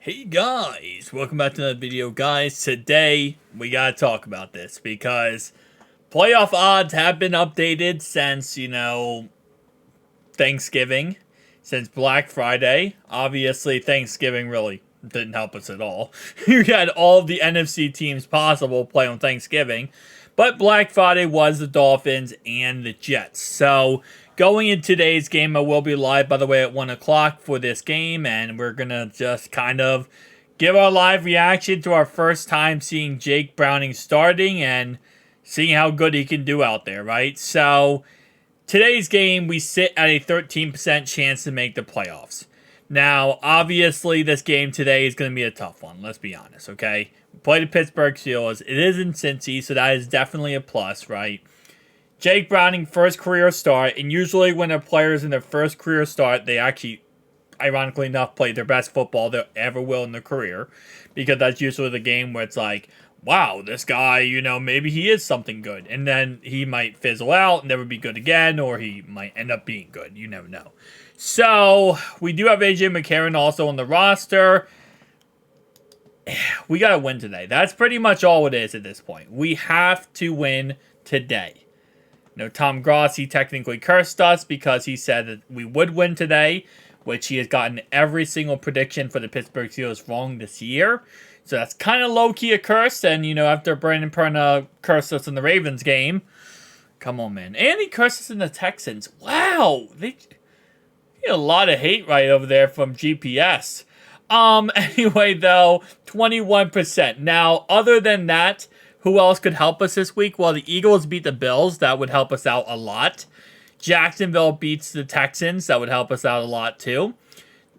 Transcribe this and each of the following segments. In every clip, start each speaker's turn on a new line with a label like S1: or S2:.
S1: Hey guys, welcome back to another video, guys. Today we gotta talk about this because playoff odds have been updated since, Thanksgiving, since Black Friday. Obviously, Thanksgiving really didn't help us at all. You had all of the NFC teams possible play on Thanksgiving, but Black Friday was the Dolphins and the Jets. So, going into today's game, I will be live, by the way, at 1 o'clock for this game, and we're going to just kind of give our live reaction to our first time seeing Jake Browning starting and seeing how good he can do out there, right? So, today's game, we sit at a 13% chance to make the playoffs. Now, obviously, this game today is going to be a tough one. Let's be honest, okay? We play the Pittsburgh Steelers. It is in Cincy, so that is definitely a plus, right? Jake Browning, first career start, and usually when a player is in their first career start, they actually, ironically enough, play their best football they ever will in their career, because that's usually the game where it's like, wow, this guy, maybe he is something good, and then he might fizzle out, never be good again, or he might end up being good. You never know. So, we do have AJ McCarron also on the roster. We got to win today. That's pretty much all it is at this point. We have to win today. Tom Grossi technically cursed us because he said that we would win today, which he has gotten every single prediction for the Pittsburgh Steelers wrong this year. So that's kind of low-key a curse. And, after Brandon Perna cursed us in the Ravens game, come on, man. And he cursed us in the Texans. Wow. They get a lot of hate right over there from GPS. Anyway, though, 21%. Now, other than that, who else could help us this week? Well, the Eagles beat the Bills. That would help us out a lot. Jacksonville beats the Texans. That would help us out a lot, too.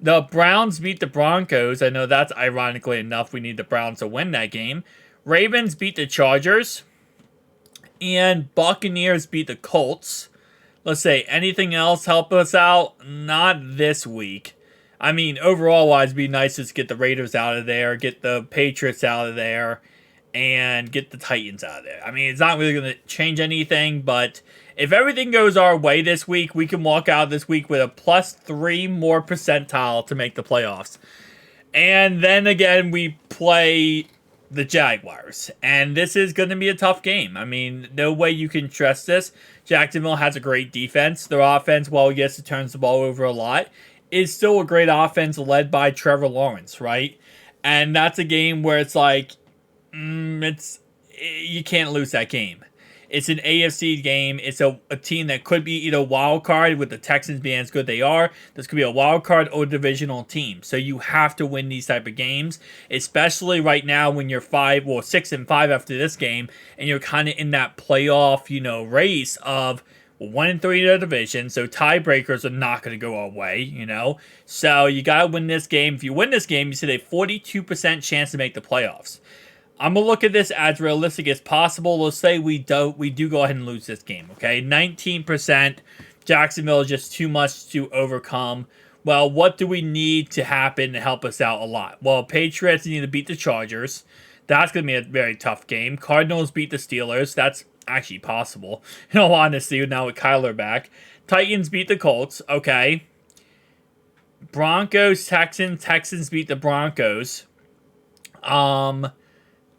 S1: The Browns beat the Broncos. I know that's ironically enough. We need the Browns to win that game. Ravens beat the Chargers. And Buccaneers beat the Colts. Let's say, anything else help us out? Not this week. I mean, overall-wise, it'd be nice to just get the Raiders out of there, get the Patriots out of there, and get the Titans out of there. I mean, it's not really going to change anything, but if everything goes our way this week, we can walk out this week with a +3 more percentile to make the playoffs. And then again, we play the Jaguars. And this is going to be a tough game. I mean, no way you can trust this. Jacksonville has a great defense. Their offense, while yes, it turns the ball over a lot, is still a great offense led by Trevor Lawrence, right? And that's a game where it's like, you can't lose that game. It's an AFC game. It's a team that could be either wild card, with the Texans being as good they are. This could be a wild card or divisional team. So you have to win these type of games, especially right now when you're 6-5 after this game, and you're kind of in that playoff, race of 1-3 in the division. So tiebreakers are not going to go our way, So you got to win this game. If you win this game, you sit a 42% chance to make the playoffs. I'm going to look at this as realistic as possible. Let's say we do go ahead and lose this game, okay? 19%. Jacksonville is just too much to overcome. Well, what do we need to happen to help us out a lot? Well, Patriots need to beat the Chargers. That's going to be a very tough game. Cardinals beat the Steelers. That's actually possible, in all honesty, now with Kyler back. Titans beat the Colts. Okay. Broncos, Texans beat the Broncos.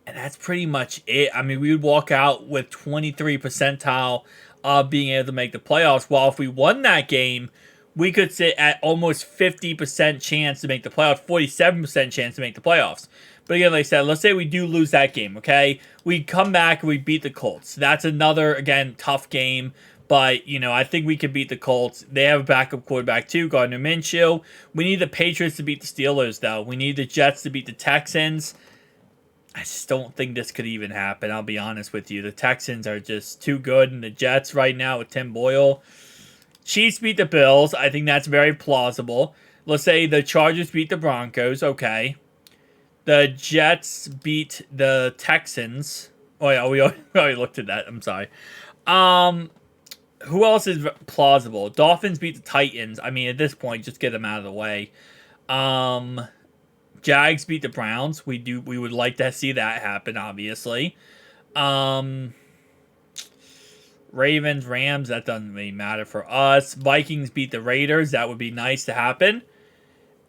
S1: And that's pretty much it. I mean, we would walk out with 23 percentile of being able to make the playoffs. While if we won that game, we could sit at almost 50% chance to make the playoffs, 47% chance to make the playoffs. But again, like I said, let's say we do lose that game, okay? We come back and we beat the Colts. That's another, again, tough game. But, I think we can beat the Colts. They have a backup quarterback, too, Gardner Minshew. We need the Patriots to beat the Steelers, though. We need the Jets to beat the Texans. I just don't think this could even happen, I'll be honest with you. The Texans are just too good, and the Jets right now with Tim Boyle. Chiefs beat the Bills. I think that's very plausible. Let's say the Chargers beat the Broncos. Okay. The Jets beat the Texans. Oh, yeah, we already looked at that. I'm sorry. Who else is plausible? Dolphins beat the Titans. I mean, at this point, just get them out of the way. Jags beat the Browns. We would like to see that happen, obviously. Ravens, Rams, that doesn't really matter for us. Vikings beat the Raiders. That would be nice to happen.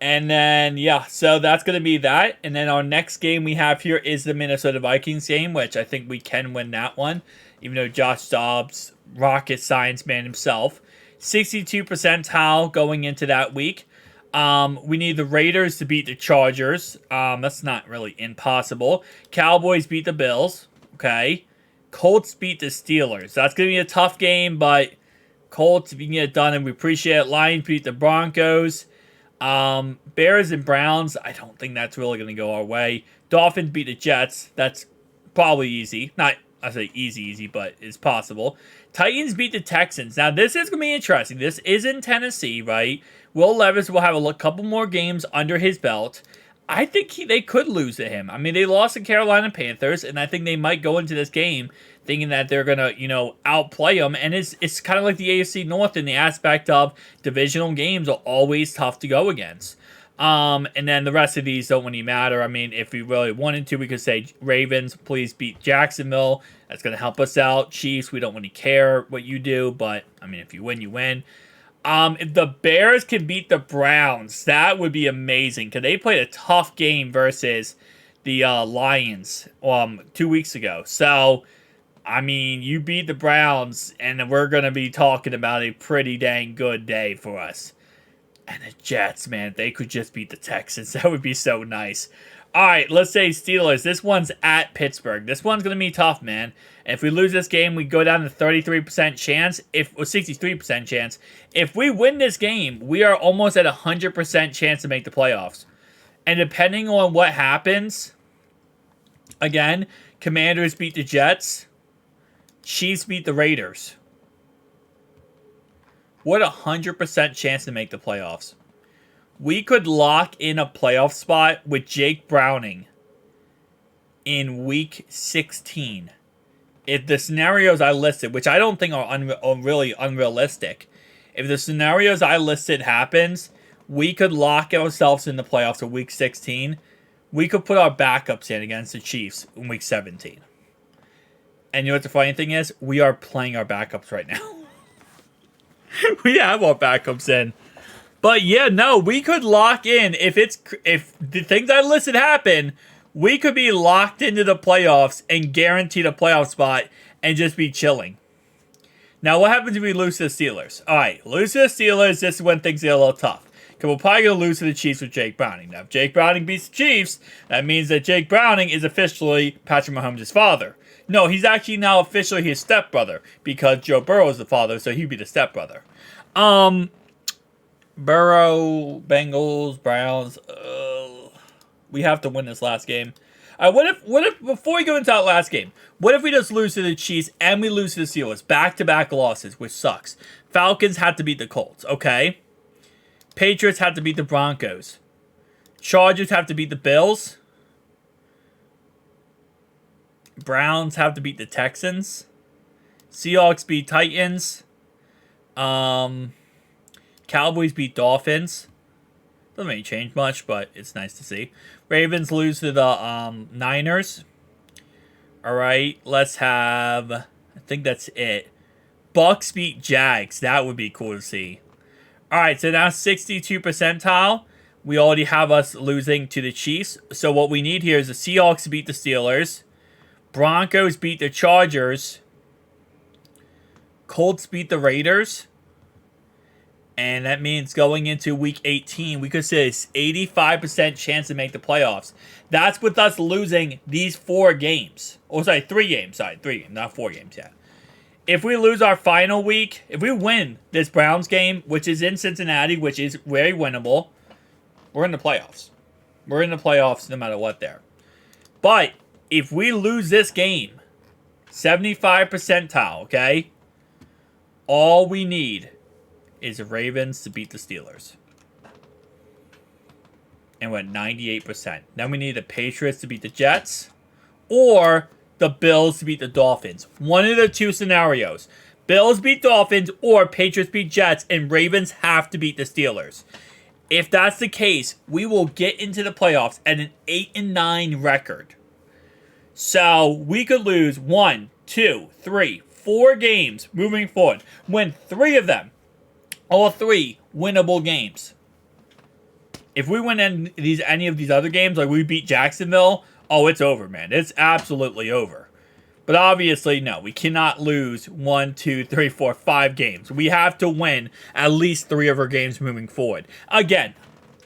S1: And then, yeah, so that's going to be that. And then our next game we have here is the Minnesota Vikings game, which I think we can win that one, even though Josh Dobbs, rocket science man himself, 62 percentile going into that week. We need the Raiders to beat the Chargers. That's not really impossible. Cowboys beat the Bills. Okay. Colts beat the Steelers. That's going to be a tough game, but Colts, if you can get it done, and we appreciate it. Lions beat the Broncos. Bears and Browns, I don't think that's really going to go our way. Dolphins beat the Jets. That's probably easy. Not, I say easy, but it's possible. Titans beat the Texans. Now, this is going to be interesting. This is in Tennessee, right? Will Levis will have a couple more games under his belt. I think they could lose to him. I mean, they lost to Carolina Panthers, and I think they might go into this game thinking that they're going to, outplay them. And it's kind of like the AFC North in the aspect of divisional games are always tough to go against. And then the rest of these don't really matter. I mean, if we really wanted to, we could say Ravens, please beat Jacksonville. That's going to help us out. Chiefs, we don't really care what you do, but, I mean, if you win, you win. If the Bears can beat the Browns, that would be amazing, because they played a tough game versus the Lions 2 weeks ago. So, I mean, you beat the Browns, and we're going to be talking about a pretty dang good day for us. And the Jets, man, if they could just beat the Texans, that would be so nice. All right, let's say Steelers. This one's at Pittsburgh. This one's going to be tough, man. If we lose this game, we go down to 33% chance, or 63% chance. If we win this game, we are almost at 100% chance to make the playoffs. And depending on what happens, again, Commanders beat the Jets. Chiefs beat the Raiders. What a 100% chance to make the playoffs. We could lock in a playoff spot with Jake Browning in week 16. If the scenarios I listed, which I don't think are really unrealistic, if the scenarios I listed happens, we could lock ourselves in the playoffs for week 16. We could put our backups in against the Chiefs in week 17. And you know what the funny thing is? We are playing our backups right now. We have our backups in. But yeah, no, we could lock in. If the things I listed happen, we could be locked into the playoffs and guaranteed a playoff spot and just be chilling. Now, what happens if we lose to the Steelers? All right, lose to the Steelers. This is when things get a little tough. Because we're probably going to lose to the Chiefs with Jake Browning. Now, if Jake Browning beats the Chiefs, that means that Jake Browning is officially Patrick Mahomes' father. No, he's actually now officially his stepbrother, because Joe Burrow is the father, so he'd be the stepbrother. Burrow, Bengals, Browns. We have to win this last game. What if before we go into that last game, what if we just lose to the Chiefs and we lose to the Steelers? Back-to-back losses, which sucks. Falcons had to beat the Colts, okay? Patriots had to beat the Broncos. Chargers have to beat the Bills. Browns have to beat the Texans. Seahawks beat Titans. Cowboys beat Dolphins. Doesn't really change much, but it's nice to see. Ravens lose to the Niners. All right, let's have... I think that's it. Bucks beat Jags. That would be cool to see. All right, so now 62 percentile. We already have us losing to the Chiefs. So what we need here is the Seahawks to beat the Steelers. Broncos beat the Chargers. Colts beat the Raiders. And that means going into week 18, we could say it's 85% chance to make the playoffs. That's with us losing these 4 games. Oh, sorry, 3 games. Sorry, 3 games, not 4 games yet. If we lose our final week, if we win this Browns game, which is in Cincinnati, which is very winnable, we're in the playoffs. We're in the playoffs no matter what there. But if we lose this game, 75 percentile, okay? All we need is the Ravens to beat the Steelers. And we're at 98%. Then we need the Patriots to beat the Jets. Or the Bills to beat the Dolphins. One of the 2 scenarios. Bills beat Dolphins or Patriots beat Jets, and Ravens have to beat the Steelers. If that's the case, we will get into the playoffs at an 8-9 record. So we could lose 1, 2, 3, 4 games moving forward. Win 3 of them. All 3 winnable games. If we win any of these other games, like we beat Jacksonville, oh, it's over, man. It's absolutely over. But obviously, no, we cannot lose 1, 2, 3, 4, 5 games. We have to win at least 3 of our games moving forward. Again,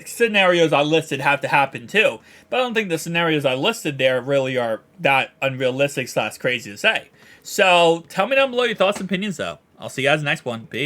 S1: scenarios I listed have to happen too, but I don't think the scenarios I listed there really are that unrealistic / crazy to say. So tell me down below your thoughts and opinions, though. I'll see you guys in the next one. Peace.